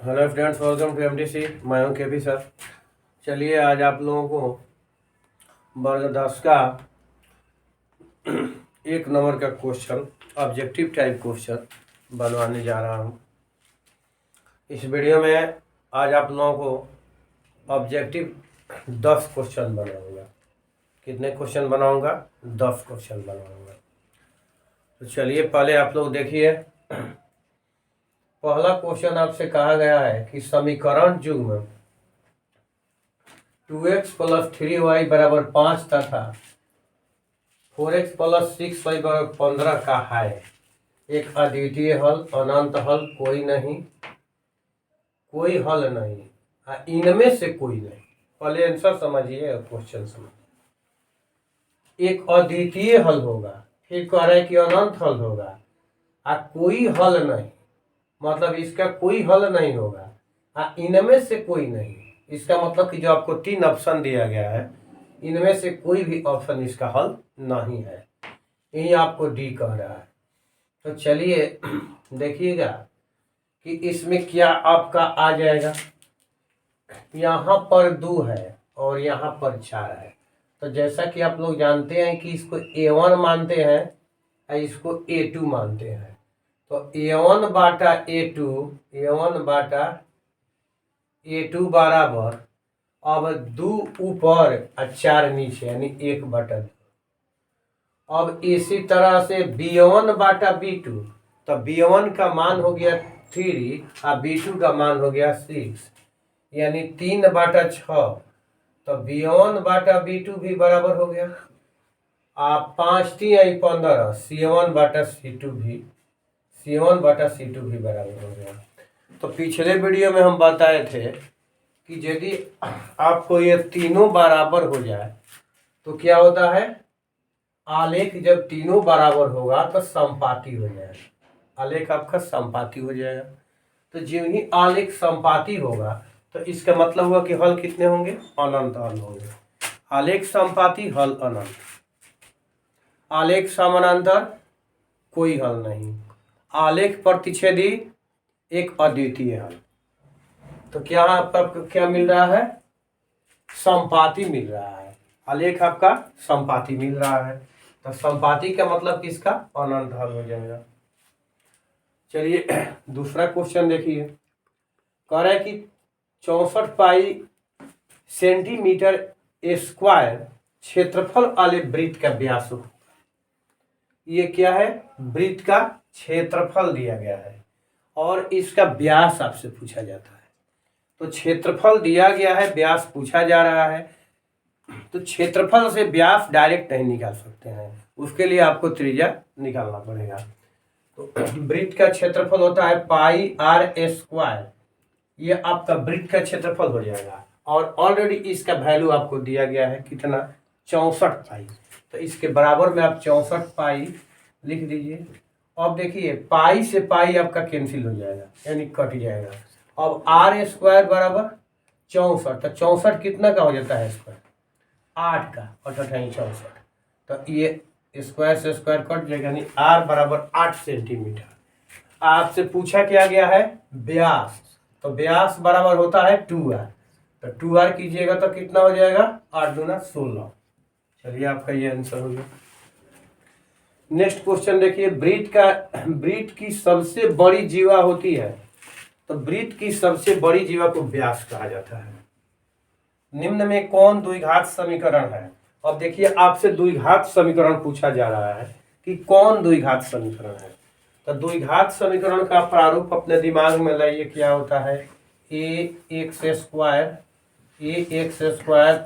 Hello friends, welcome to MDC. मैं हूं KP sir. चलिए आज आप लोगों को वर्ग 10 का 1 नंबर का क्वेश्चन, ऑब्जेक्टिव टाइप क्वेश्चन बनवाने जा रहा हूं। इस वीडियो में आज आप लोगों को ऑब्जेक्टिव 10 क्वेश्चन बनाऊंगा। कितने क्वेश्चन बनाऊंगा? 10 क्वेश्चन बनाऊंगा। तो चलिए पहले आप लोग देखिए। पहला क्वेश्चन आपसे कहा गया है कि समीकरण युग्म 2x + 3y = 5 तथा 4x + 6y = 15 का है एक अद्वितीय हल, अनंत हल, कोई नहीं, कोई हल नहीं, इनमें से कोई नहीं। पहले आंसर समझिए, क्वेश्चन समझिए। एक अद्वितीय हल होगा, फिर कह रहे हैं कि अनंत हल होगा, कोई हल नहीं, मतलब इसका कोई हल नहीं होगा, इनमें से कोई नहीं। इसका मतलब कि जो आपको 3 ऑप्शन दिया गया है, इनमें से कोई भी ऑप्शन इसका हल नहीं है। यही आपको डी कह रहा है। तो चलिए देखिएगा कि इसमें क्या आपका आ जाएगा। यहाँ पर 2 है और यहाँ पर 4 है। तो जैसा कि आप लोग जानते हैं कि इसको A1 मानते हैं और इसको A2 मानते हैं। तो A1 बाटा A2 बराबर, अब 2 ऊपर और 4 नीचे, यानी 1/2। अब इसी तरह से B1 बाटा B2, तो B1 का मान हो गया 3 और B2 का मान हो गया 6, यानी 3/6। तो B1 बाटा B2 भी बराबर हो गया। आप 5 3 15, C1 बाटा C2 भी बराबर हो गया। तो पिछले वीडियो में हम बताए थे कि यदि आपको ये तीनों बराबर हो जाए तो क्या होता है, आलेख जब तीनों बराबर होगा तो समपाती हो जाएगा। आलेख आपका समपाती हो जाएगा। तो जो ही आलेख समपाती होगा तो इसका मतलब हुआ कि हल कितने होंगे? अनंत हल होंगे। आलेख समपाती, हल अनंत। आलेख समानांतर, कोई हल नहीं। आलेख प्रतिच्छेदी, एक अद्वितीय हल। तो क्या आपका क्या मिल रहा है? समपाती मिल रहा है। आलेख आपका समपाती मिल रहा है। तो समपाती का मतलब किसका? अनंत हल हो जाएगा। चलिए दूसरा क्वेश्चन देखिए। कह रहा है कि 64 पाई सेंटीमीटर स्क्वायर क्षेत्रफल वाले वृत्त का व्यास हो। ये क्या है? वृत्त का क्षेत्रफल दिया गया है और इसका व्यास आपसे पूछा जाता है। तो क्षेत्रफल दिया गया है, व्यास पूछा जा रहा है। तो क्षेत्रफल से व्यास डायरेक्ट नहीं निकाल सकते हैं, उसके लिए आपको त्रिज्या निकालना पड़ेगा। तो वृत्त का क्षेत्रफल होता है πr²। ये आपका वृत्त का क्षेत्रफल हो जाएगा और ऑलरेडी इसका वैल्यू आपको दिया गया है कितना? 64 पाई। तो इसके बराबर में आप 64 पाई लिख दीजिए। अब देखिए पाई से पाई आपका कैंसिल हो जाएगा, यानी कट जाएगा। अब r² बराबर 64, तो 64 कितना का हो जाता है स्क्वायर? 8 का, और 64। तो ये स्क्वायर से स्क्वायर कट जाएगा, यानी r बराबर 8 सेंटीमीटर। आपसे पूछा क्या गया है? व्यास। तो व्यास बराबर होता है 2r। तो 2r कीजिएगा तो कितना हो जाएगा? 8 दूना 16। चलिए आपका ये आंसर हो गया। नेक्स्ट क्वेश्चन देखिए। वृत्त की सबसे बड़ी जीवा होती है। तो वृत्त की सबसे बड़ी जीवा को व्यास कहा जाता है। निम्न में कौन द्विघात समीकरण है? अब देखिए आपसे द्विघात समीकरण पूछा जा रहा है कि कौन द्विघात समीकरण है। तो द्विघात समीकरण का प्रारूप अपने दिमाग में लाइए। क्या होता है? ax²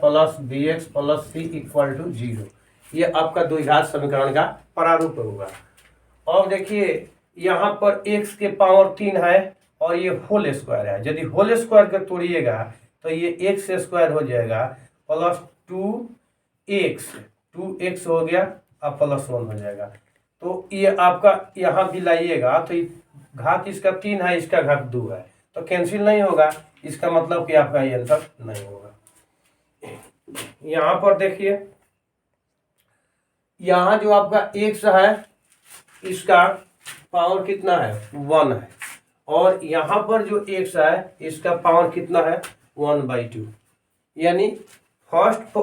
plus bx plus c equal to 0। ये आपका द्विघात समीकरण का प्रारूप होगा। अब देखिए यहाँ पर x के पावर 3 है और ये होल स्क्वायर है। यदि होल स्क्वायर को तोड़िएगा तो ये x² हो जाएगा प्लस 2x हो गया और प्लस 1 हो जाएगा। तो ये आपका यहाँ भी लाइएगा तो घात इसका 3 है, इसका घात 2 है, तो कैंसिल नहीं होगा। इसका मतलब कि आपका ये आंसर नहीं होगा। यहाँ पर देखिए, यहाँ जो आपका x है इसका पावर कितना है? 1 है, और यहाँ पर जो x है इसका पावर कितना है 1/2, यानी फर्स्ट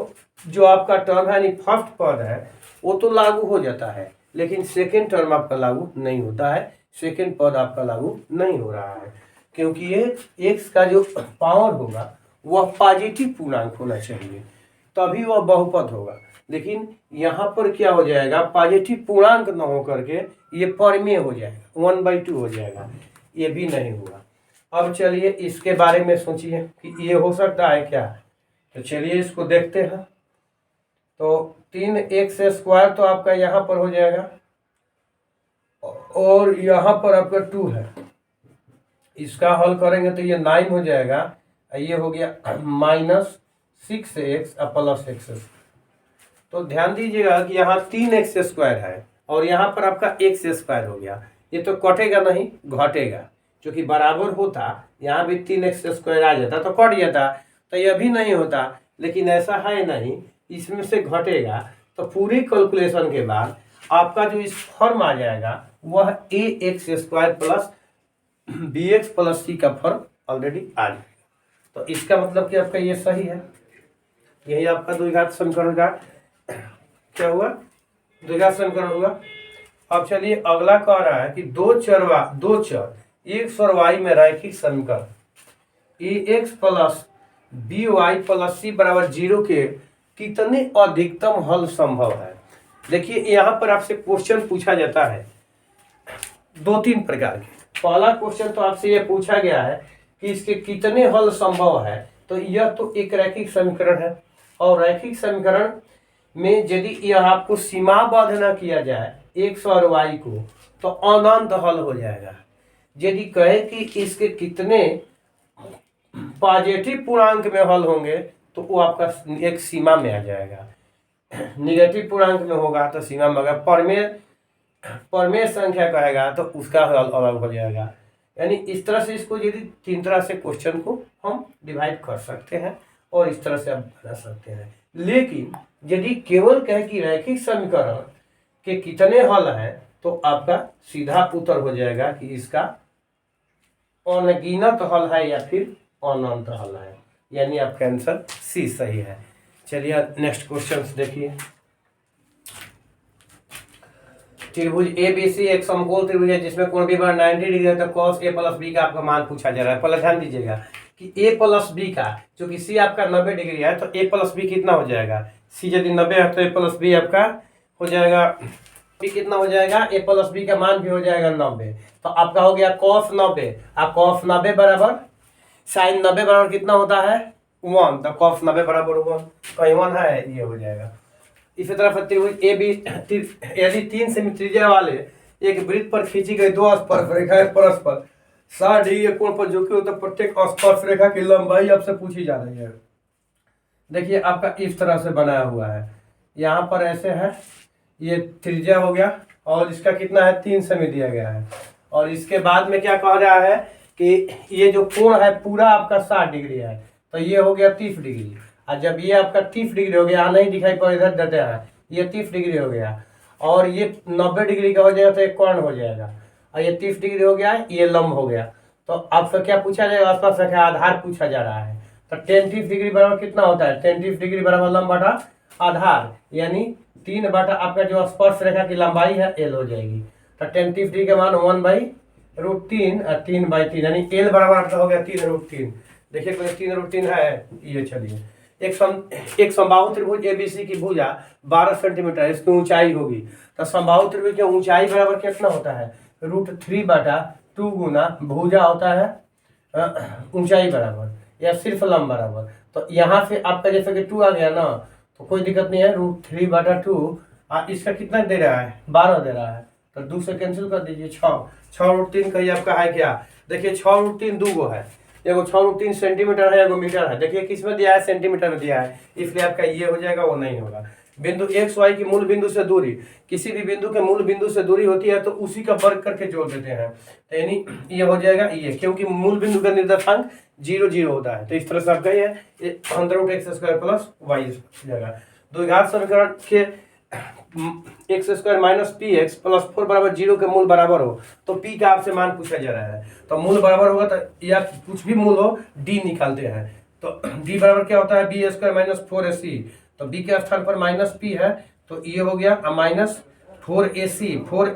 जो आपका टर्म है यानी फर्स्ट पद है वो तो लागू हो जाता है, लेकिन सेकेंड टर्म आपका लागू नहीं होता है, सेकेंड पद आपका लागू नहीं हो रहा है, क्योंकि ये x का जो पावर होगा वह पॉजिटिव पूर्णांक होना चाहिए, तभी वह बहुपद होगा। लेकिन यहाँ पर क्या हो जाएगा, पॉजिटिव पूर्णांक न हो करके ये परमेय हो जाएगा, 1/2 हो जाएगा, ये भी नहीं होगा। अब चलिए इसके बारे में सोचिए कि ये हो सकता है क्या, तो चलिए इसको देखते हैं। तो 3x² तो आपका यहाँ पर हो जाएगा, और यहाँ पर आपका 2 है, इसका हल करेंगे तो ये 9 हो जाएगा, ये हो गया -6x + x। तो ध्यान दीजिएगा कि यहाँ 3x² है और यहाँ पर आपका x² हो गया, ये तो कटेगा नहीं घटेगा, क्योंकि बराबर होता यहाँ भी 3x² आ जाता तो कट जाता, तो यह भी नहीं होता, लेकिन ऐसा है नहीं, इसमें से घटेगा, तो पूरी कैलकुलेशन के बाद आपका जो इस फॉर्म आ जाएगा वह ax² + bx + c का फॉर्म ऑलरेडी आ जाएगा। तो इसका मतलब कि आपका ये सही है, यही आपका द्विघात समीकरण का क्या हुआ, द्विघात समीकरण हुआ। अब चलिए अगला कह रहा है कि दो चर x और y में रैखिक समीकरण ax + by + c = 0 के कितने अधिकतम हल संभव है। देखिए यहाँ पर आपसे क्वेश्चन पूछा जाता है 2-3 प्रकार के। पहला क्वेश्चन तो आपसे यह पूछा गया है कि इसके कितने हल संभव है, तो यह तो एक रैखिक समीकरण है, और रैखिक समीकरण में यदि यह आपको सीमाबद्ध न किया जाए x और y को तो अनंत हल हो जाएगा। यदि कहे कि इसके कितने पॉजिटिव पूर्णांक में हल होंगे तो वो आपका एक सीमा में आ जाएगा, निगेटिव पूर्णांक में होगा तो सीमा में होगा, परमेय संख्या कहेगा तो उसका हल अलग हो जाएगा। यानी इस तरह से इसको यदि 3 तरह से क्वेश्चन को हम डिवाइड कर सकते हैं और इस तरह से आप बना सकते हैं। लेकिन यदि केवल कहे कि रैखिक समीकरण के कितने हल हैं तो आपका सीधा उत्तर हो जाएगा कि इसका अनगिनत हल है या फिर अनंत हल है, यानी आपका आंसर सी सही है। चलिए नेक्स्ट क्वेश्चन देखिए। त्रिभुज ABC एक समकोण त्रिभुज है जिसमें कोण B = 90 डिग्री है, तो cos A + B का आपका मान पूछा जा रहा है। पहले ध्यान दीजिएगा कि A + B का, क्योंकि C आपका 90 डिग्री है तो A + B कितना हो जाएगा, C यदि 90 है तो A + B आपका हो जाएगा, B कितना हो जाएगा, A + B का मान भी हो जाएगा 90, तो आपका हो गया cos 90, और cos 90 बराबर sin 90 बराबर कितना होता है 1, तो cos 90 बराबर 1, कहीं 1 है, ये हो जाएगा। इसी तरह त्रिभुज AB यदि 3 सेमी त्रिज्या वाले एक वृत्त पर खींची गई 2 स्पर्श रेखाएं परस्पर 60 डिग्री के कोण पर झुकी हो तो प्रत्येक स्पर्श रेखा की लंबाई आपसे पूछी जा रही है। देखिए आपका इस तरह से बनाया हुआ है, यहाँ पर ऐसे है, ये त्रिज्या हो गया और इसका कितना है 3 सेमी दिया गया है, और इसके बाद में क्या कह रहा है कि ये जो कोण है पूरा आपका 60 डिग्री है, तो ये हो गया 30 डिग्री, और जब ये आपका 30 डिग्री हो गया, नहीं दिखाई पड़ इधर देते हैं, ये 30 डिग्री हो गया, और ये 90 डिग्री का हो जाएगा तो एक कोण हो जाएगा, और ये 30 डिग्री हो गया, ये लंब हो गया, तो आपसे क्या पूछा जाएगा, आसपास संख्या आधार पूछा जा रहा है, तो tan 30 डिग्री बराबर कितना होता है, tan 30 डिग्री बराबर लंब बटा आधार, यानी 3 बटा आपका जो स्पर्श रेखा की लंबाई है l हो जाएगी, तो tan 30 डिग्री का मान 1/√3 और 3/3, यानी l बराबर आपका हो गया 3√3। देखिए कोई 3√3 है, ये चलिए एक समबाहु त्रिभुज ABC की भुजा 12 सेंटीमीटर इसकी ऊंचाई होगी, तो समबाहु त्रिभुज की ऊंचाई बराबर कितना होता है √3/2 गुना भुजा होता है ऊंचाई बराबर या सिर्फ लंब बराबर, तो यहाँ से आपका जैसे कि 2 आ गया ना, तो कोई दिक्कत नहीं है, √3/2 इसका कितना दे रहा है 12 दे रहा है, तो 2 से कैंसिल कर दीजिए, 6√3 कहीं आपका है क्या, देखिए 6√3 2 गो है, एगो 6√3 सेंटीमीटर है, एगो मीटर है, देखिए किस में दिया है सेंटीमीटर में दिया है, इसलिए आपका ये हो जाएगा, वो नहीं होगा। बिंदु x y की मूल बिंदु से दूरी, किसी भी बिंदु के मूल बिंदु से दूरी होती है तो उसी का वर्ग करके जोड़ देते हैं, तो यानी ये हो जाएगा ये, क्योंकि मूल बिंदु का निर्देशांक 0 0 होता है, तो इस तरह से आपका ये √x² + y जाएगा। द्विघात समीकरण के x square minus P x plus 4 बराबर 0 के मूल बराबर हो, तो पी का आपसे मान पूछा जा रहा है, तो मूल बराबर होगा तो या कुछ भी मूल हो डी निकालते हैं। तो डी बराबर क्या होता है, बी स्क्वायर माइनस 4ac, तो बी के स्थान पर माइनस पी है तो ये हो गया माइनस 4ac, 4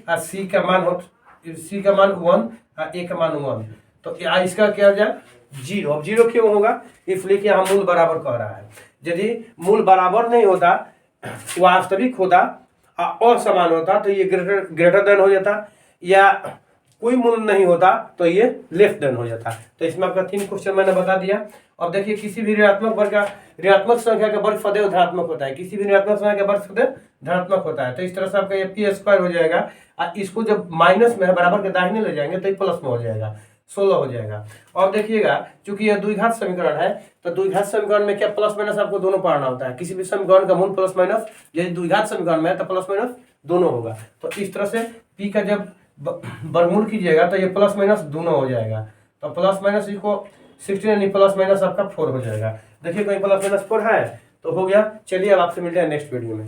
और सी का मान हो, सी का मान 1 और ए का मान 1, तो इसका क्या हो जाए 0। अब 0 क्यों होगा, इसलिए कि यहाँ मूल बराबर कह रहा है। यदि मूल बराबर नहीं होता, वास्तविक होता, असमान होता, तो ये ग्रेटर देन हो जाता, या कोई मूल नहीं होता तो ये लेस देन हो जाता। तो इसमें आपका 3 क्वेश्चन मैंने बता दिया। अब देखिए किसी भी ऋणात्मक संख्या का वर्ग सदैव धनात्मक होता है, किसी भी ऋणात्मक संख्या का वर्ग सदैव धनात्मक होता है। तो इस तरह से आपका ये पी स्क्वायर हो जाएगा, और इसको जब माइनस में है बराबर के दाहिने ले जाएंगे तो ये प्लस में हो जाएगा, 16 हो जाएगा। और देखिएगा चूंकि यह द्विघात समीकरण है, तो द्विघात समीकरण में क्या प्लस माइनस आपको दोनों पढ़ना होता है। किसी भी समीकरण का मूल प्लस माइनस, यदि द्विघात समीकरण में है तो प्लस माइनस दोनों होगा। तो इस तरह से पी का जब वर्गमूल कीजिएगा तो ये प्लस माइनस दोनों हो जाएगा। तो प्लस माइनस इसको 16 यानी प्लस माइनस आपका 4 हो जाएगा। देखिए कहीं प्लस माइनस 4 है तो हो गया। चलिए अब आपसे मिलते हैं नेक्स्ट वीडियो में।